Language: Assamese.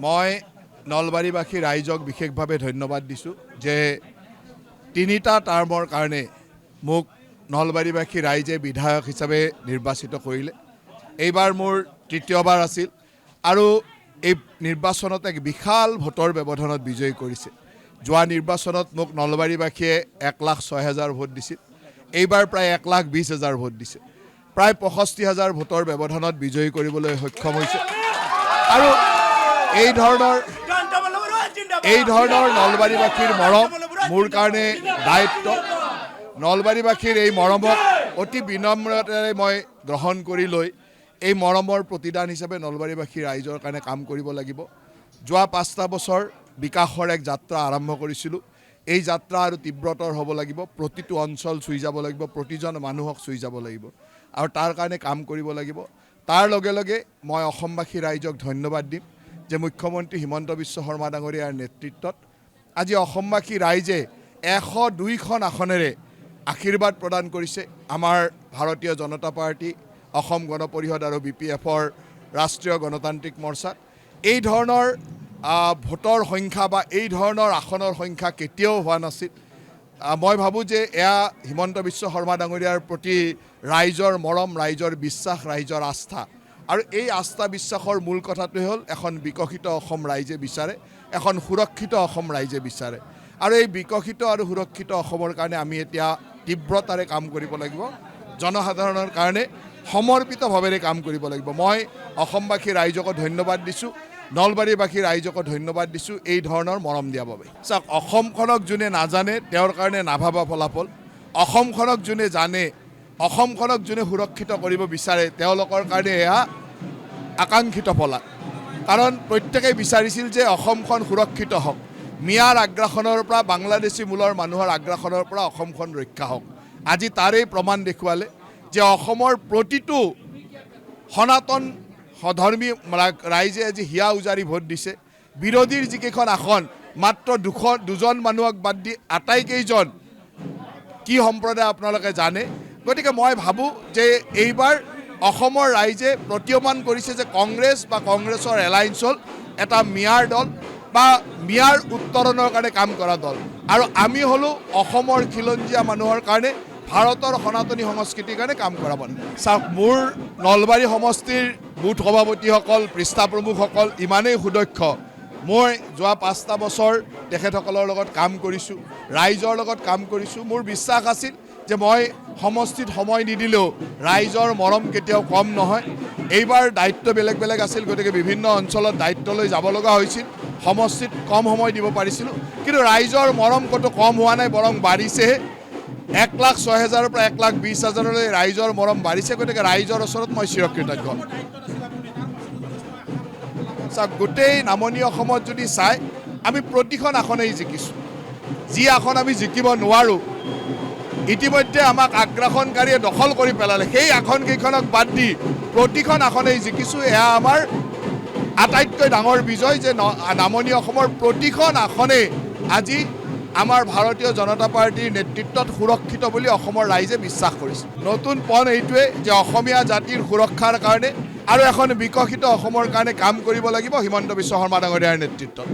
মই নলবাৰীবাসী ৰাইজক বিশেষভাৱে ধন্যবাদ দিছোঁ যে তিনিটা টাৰ্মৰ কাৰণে মোক নলবাৰীবাসী ৰাইজে বিধায়ক হিচাপে নিৰ্বাচিত কৰিলে। এইবাৰ মোৰ তৃতীয়বাৰ আছিল আৰু এই নিৰ্বাচনত এক বিশাল ভোটৰ ব্যৱধানত বিজয়ী কৰিছে। যোৱা নিৰ্বাচনত মোক নলবাৰীবাসীয়ে 1,06,000 ভোট দিছিল। এইবাৰ প্ৰায় 1,20,000 ভোট দিছে। প্ৰায় 65,000 ভোটৰ ব্যৱধানত বিজয়ী কৰিবলৈ সক্ষম হৈছে আৰু এই ধৰণৰ নলবাৰীবাসীৰ মৰম মোৰ কাৰণে দায়িত্ব। নলবাৰীবাসীৰ এই মৰমক অতি বিনম্ৰতাৰে মই গ্ৰহণ কৰি লৈ এই মৰমৰ প্ৰতিদান হিচাপে নলবাৰীবাসী ৰাইজৰ কাৰণে কাম কৰিব লাগিব। যোৱা 5টা বছৰ বিকাশৰ এক যাত্ৰা আৰম্ভ কৰিছিলোঁ। এই যাত্ৰা আৰু তীব্ৰতৰ হ'ব লাগিব। প্ৰতিটো অঞ্চল চুই যাব লাগিব, প্ৰতিজন মানুহক চুই যাব লাগিব আৰু তাৰ কাৰণে কাম কৰিব লাগিব। তাৰ লগে লগে মই অসমবাসী ৰাইজক ধন্যবাদ দিম যে মুখ্যমন্ত্ৰী হিমন্ত বিশ্ব শৰ্মা ডাঙৰীয়াৰ নেতৃত্বত আজি অসমবাসী ৰাইজে 102খন আসনেৰে আশীৰ্বাদ প্ৰদান কৰিছে। আমাৰ ভাৰতীয় জনতা পাৰ্টি, অসম গণ পৰিষদ আৰু BPFৰ ৰাষ্ট্ৰীয় গণতান্ত্ৰিক মৰ্চাত এই ধৰণৰ ভোটৰ সংখ্যা বা এই ধৰণৰ আসনৰ সংখ্যা কেতিয়াও হোৱা নাছিল। মই ভাবোঁ যে এয়া হিমন্ত বিশ্ব শৰ্মা ডাঙৰীয়াৰ প্ৰতি ৰাইজৰ মৰম, ৰাইজৰ বিশ্বাস, ৰাইজৰ আস্থা আৰু এই আস্থা বিশ্বাসৰ মূল কথাটোৱে হ'ল এখন বিকশিত অসম ৰাইজে বিচাৰে, এখন সুৰক্ষিত অসম ৰাইজে বিচাৰে আৰু এই বিকশিত আৰু সুৰক্ষিত অসমৰ কাৰণে আমি এতিয়া তীব্ৰতাৰে কাম কৰিব লাগিব। জনসাধাৰণৰ কাৰণে সমৰ্পিতভাৱেৰে কাম কৰিব লাগিব। মই অসমবাসী ৰাইজকো ধন্যবাদ দিছোঁ, নলবাৰীবাসী ৰাইজকো ধন্যবাদ দিছোঁ এই ধৰণৰ মৰম দিয়াৰ বাবে। চাওক, অসমখনক যোনে নাজানে তেওঁৰ কাৰণে নাভাবা ফলাফল। অসমখনক যোনে জানে, অসমখনক যোনে সুৰক্ষিত কৰিব বিচাৰে তেওঁলোকৰ কাৰণে এয়া আকাংক্ষিত ফলা। কাৰণ প্ৰত্যেকেই বিচাৰিছিল যে অসমখন সুৰক্ষিত হওক, মিয়াৰ আগ্ৰাসনৰ পৰা, বাংলাদেশী মূলৰ মানুহৰ আগ্ৰাসনৰ পৰা অসমখন ৰক্ষা হওক। আজি তাৰেই প্ৰমাণ দেখুৱালে যে অসমৰ প্ৰতিটো সনাতন ধৰ্মী ৰাইজে আজি হিয়া উজাৰি ভোট দিছে। বিৰোধীৰ যিকেইখন আসন মাত্ৰ দুজন মানুহক বাদ দি আটাইকেইজন কি সম্প্ৰদায় আপোনালোকে জানে। গতিকে মই ভাবোঁ যে এইবাৰ অসমৰ ৰাইজে প্ৰতীয়মান কৰিছে যে কংগ্ৰেছ বা কংগ্ৰেছৰ এলায়েন্স হ'ল এটা মিয়াৰ দল বা মিয়াৰ উত্তৰণৰ কাৰণে কাম কৰা দল আৰু আমি হ'লোঁ অসমৰ খিলঞ্জীয়া মানুহৰ কাৰণে, ভাৰতৰ সনাতনী সংস্কৃতিৰ কাৰণে কাম কৰা মানুহ। চাওক, মোৰ নলবাৰী সমষ্টিৰ বুথ সভাপতিসকল, পৃষ্ঠা প্ৰমুখসকল ইমানেই সুদক্ষ। মই যোৱা 5টা বছৰ তেখেতসকলৰ লগত কাম কৰিছোঁ, ৰাইজৰ লগত কাম কৰিছোঁ। মোৰ বিশ্বাস আছিল যে মই সমষ্টিত সময় নিদিলেও ৰাইজৰ মৰম কেতিয়াও কম নহয়। এইবাৰ দায়িত্ব বেলেগ বেলেগ আছিল, গতিকে বিভিন্ন অঞ্চলত দায়িত্ব লৈ যাব লগা হৈছিল। সমষ্টিত কম সময় দিব পাৰিছিলোঁ, কিন্তু ৰাইজৰ মৰম ক'তো কম হোৱা নাই, বৰং বাঢ়িছেহে। 1,06,000ৰ পৰা 1,20,000লৈ ৰাইজৰ মৰম বাঢ়িছে। গতিকে ৰাইজৰ ওচৰত মই চিৰকৃতজ্ঞ। চাওক, গোটেই নামনি অসমত যদি চাই আমি প্ৰতিখন আসনেই জিকিছোঁ। যি আসন আমি জিকিব নোৱাৰোঁ, ইতিমধ্যে আমাক আগ্ৰাসনকাৰীয়ে দখল কৰি পেলালে, সেই আসনকেইখনক বাদ দি প্ৰতিখন আসনেই জিকিছোঁ। এয়া আমাৰ আটাইতকৈ ডাঙৰ বিজয় যে নামনি অসমৰ প্ৰতিখন আসনেই আজি আমাৰ ভাৰতীয় জনতা পাৰ্টীৰ নেতৃত্বত সুৰক্ষিত বুলি অসমৰ ৰাইজে বিশ্বাস কৰিছে। নতুন পণ এইটোৱে যে অসমীয়া জাতিৰ সুৰক্ষাৰ কাৰণে আৰু এখন বিকশিত অসমৰ কাৰণে কাম কৰিব লাগিব হিমন্ত বিশ্ব শৰ্মা ডাঙৰীয়াৰ নেতৃত্বত।